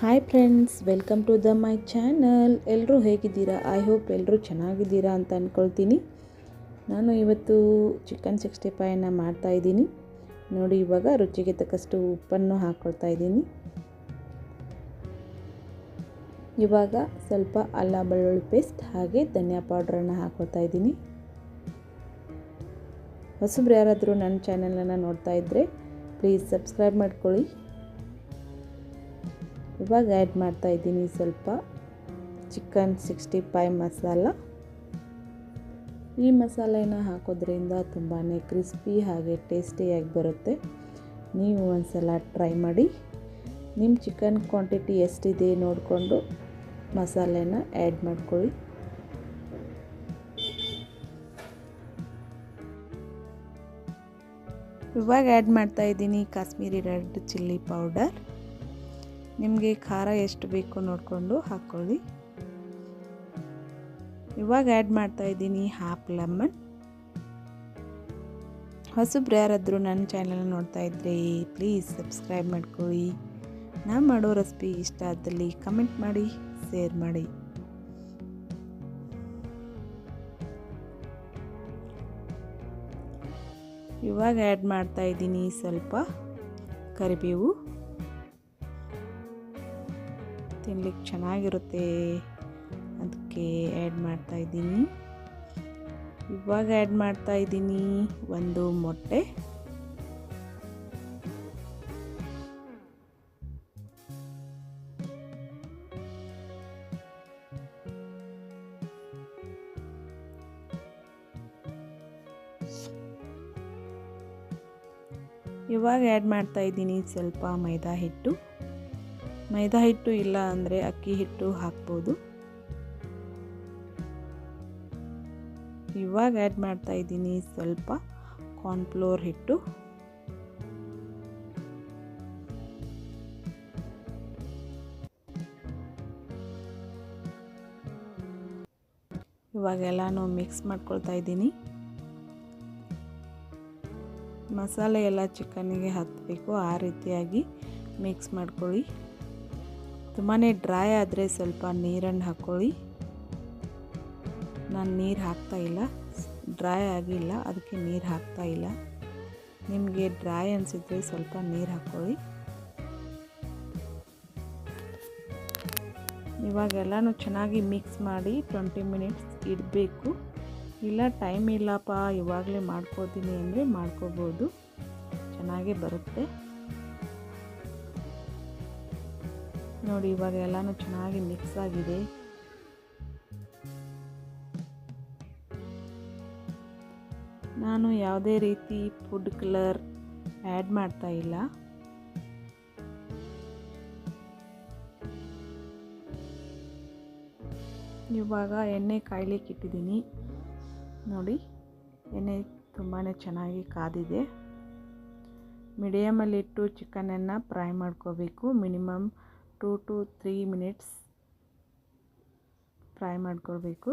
Hi friends, welcome to my channel. ಎಲ್ಲರೂ ಹೇಗಿದ್ದೀರಾ? I hope ಎಲ್ಲರೂ ಚೆನ್ನಾಗಿದ್ದೀರಾ ಅಂತ ಅಂದ್ಕೊಳ್ತೀನಿ. ನಾನು ಇವತ್ತು ಚಿಕನ್ 65ನ ಮಾಡ್ತಾಯಿದ್ದೀನಿ. ನೋಡಿ, ಇವಾಗ ರುಚಿಗೆ ತಕ್ಕಷ್ಟು ಉಪ್ಪನ್ನು ಹಾಕ್ಕೊಳ್ತಾ ಇದ್ದೀನಿ. ಇವಾಗ ಸ್ವಲ್ಪ ಅಲ್ಲ ಬೆಳ್ಳುಳ್ಳಿ ಪೇಸ್ಟ್ ಹಾಗೆ ಧನಿಯಾ ಪೌಡ್ರನ್ನು ಹಾಕ್ಕೊಳ್ತಾ ಇದ್ದೀನಿ. ಹೊಸಬ್ರು ಯಾರಾದರೂ ನನ್ನ ಚಾನಲನ್ನು ನೋಡ್ತಾ ಇದ್ದರೆ ಪ್ಲೀಸ್ ಸಬ್ಸ್ಕ್ರೈಬ್ ಮಾಡ್ಕೊಳ್ಳಿ. ಇವಾಗ ಆ್ಯಡ್ ಮಾಡ್ತಾ ಇದ್ದೀನಿ ಸ್ವಲ್ಪ ಚಿಕನ್ 65 ಮಸಾಲ. ಈ ಮಸಾಲೆನ ಹಾಕೋದ್ರಿಂದ ತುಂಬಾ ಕ್ರಿಸ್ಪಿ ಹಾಗೆ ಟೇಸ್ಟಿಯಾಗಿ ಬರುತ್ತೆ. ನೀವು ಒಂದ್ಸಲ ಟ್ರೈ ಮಾಡಿ. ನಿಮ್ಮ ಚಿಕನ್ ಕ್ವಾಂಟಿಟಿ ಎಷ್ಟಿದೆ ನೋಡಿಕೊಂಡು ಮಸಾಲೆನ ಆ್ಯಡ್ ಮಾಡ್ಕೊಳ್ಳಿ. ಇವಾಗ ಆ್ಯಡ್ ಮಾಡ್ತಾ ಇದ್ದೀನಿ ಕಾಶ್ಮೀರಿ ರೆಡ್ ಚಿಲ್ಲಿ ಪೌಡರ್. ನಿಮಗೆ ಖಾರ ಎಷ್ಟು ಬೇಕೋ ನೋಡಿಕೊಂಡು ಹಾಕ್ಕೊಳ್ಳಿ. ಇವಾಗ ಆ್ಯಡ್ ಮಾಡ್ತಾ ಇದ್ದೀನಿ ಹಾಫ್ ಲೆಮನ್. ಹೊಸಬ್ರು ಯಾರಾದರೂ ನನ್ನ ಚಾನಲ್ ನೋಡ್ತಾ ಇದ್ದರೆ ಪ್ಲೀಸ್ ಸಬ್ಸ್ಕ್ರೈಬ್ ಮಾಡ್ಕೊಳ್ಳಿ. ನಾನು ಮಾಡೋ ರೆಸಿಪಿ ಇಷ್ಟ ಆದಲ್ಲಿ ಕಮೆಂಟ್ ಮಾಡಿ, ಶೇರ್ ಮಾಡಿ. ಇವಾಗ ಆ್ಯಡ್ ಮಾಡ್ತಾ ಇದ್ದೀನಿ ಸ್ವಲ್ಪ ಕರಿಬೇವು. ತಿನ್ಲಿಕ್ಕೆ ಚೆನ್ನಾಗಿರುತ್ತೆ, ಅದಕ್ಕೆ ಆ್ಯಡ್ ಮಾಡ್ತಾ ಇದ್ದೀನಿ. ಇವಾಗ ಆ್ಯಡ್ ಮಾಡ್ತಾ ಇದ್ದೀನಿ ಒಂದು ಮೊಟ್ಟೆ. ಇವಾಗ ಆ್ಯಡ್ ಮಾಡ್ತಾ ಇದ್ದೀನಿ ಸ್ವಲ್ಪ ಮೈದಾ ಹಿಟ್ಟು. ಮೈದಾ ಹಿಟ್ಟು ಇಲ್ಲ ಅಂದರೆ ಅಕ್ಕಿ ಹಿಟ್ಟು ಹಾಕ್ಬೋದು. ಇವಾಗ ಆ್ಯಡ್ ಮಾಡ್ತಾ ಇದ್ದೀನಿ ಸ್ವಲ್ಪ ಕಾರ್ನ್ಫ್ಲೋರ್ ಹಿಟ್ಟು. ಇವಾಗೆಲ್ಲನೂ ಮಿಕ್ಸ್ ಮಾಡ್ಕೊಳ್ತಾ ಇದ್ದೀನಿ. ಮಸಾಲೆ ಎಲ್ಲ ಚಿಕನ್ನಿಗೆ ಹತ್ತಬೇಕು, ಆ ರೀತಿಯಾಗಿ ಮಿಕ್ಸ್ ಮಾಡ್ಕೊಳ್ಳಿ. ತುಂಬಾ ಡ್ರೈ ಆದರೆ ಸ್ವಲ್ಪ ನೀರನ್ನು ಹಾಕ್ಕೊಳ್ಳಿ. ನಾನು ನೀರು ಹಾಕ್ತಾ ಇಲ್ಲ, ಡ್ರೈ ಆಗಿಲ್ಲ ಅದಕ್ಕೆ ನೀರು ಹಾಕ್ತಾ ಇಲ್ಲ. ನಿಮಗೆ ಡ್ರೈ ಅನಿಸಿದ್ರೆ ಸ್ವಲ್ಪ ನೀರು ಹಾಕ್ಕೊಳ್ಳಿ. ಇವಾಗೆಲ್ಲನೂ ಚೆನ್ನಾಗಿ ಮಿಕ್ಸ್ ಮಾಡಿ 20 ಮಿನಿಟ್ಸ್ ಇಡಬೇಕು. ಇಲ್ಲ ಟೈಮ್ ಇಲ್ಲಪ್ಪ ಇವಾಗಲೇ ಮಾಡ್ಕೋತೀನಿ ಅಂದರೆ ಮಾಡ್ಕೋಬೋದು, ಚೆನ್ನಾಗೇ ಬರುತ್ತೆ. ನೋಡಿ, ಇವಾಗ ಎಲ್ಲನೂ ಚೆನ್ನಾಗಿ ಮಿಕ್ಸ್ ಆಗಿದೆ. ನಾನು ಯಾವುದೇ ರೀತಿ ಫುಡ್ ಕಲರ್ ಆ್ಯಡ್ ಮಾಡ್ತಾ ಇಲ್ಲ. ಇವಾಗ ಎಣ್ಣೆ ಕಾಯ್ಲಿಕ್ಕೆ ಇಟ್ಟಿದ್ದೀನಿ. ನೋಡಿ, ಎಣ್ಣೆ ತುಂಬಾ ಚೆನ್ನಾಗಿ ಕಾದಿದೆ. ಮೀಡಿಯಮಲ್ಲಿಟ್ಟು ಚಿಕನನ್ನು ಫ್ರೈ ಮಾಡ್ಕೋಬೇಕು. ಮಿನಿಮಮ್ 2 to 3 ಮಿನಿಟ್ಸ್ ಫ್ರೈ ಮಾಡ್ಕೊಳ್ಬೇಕು.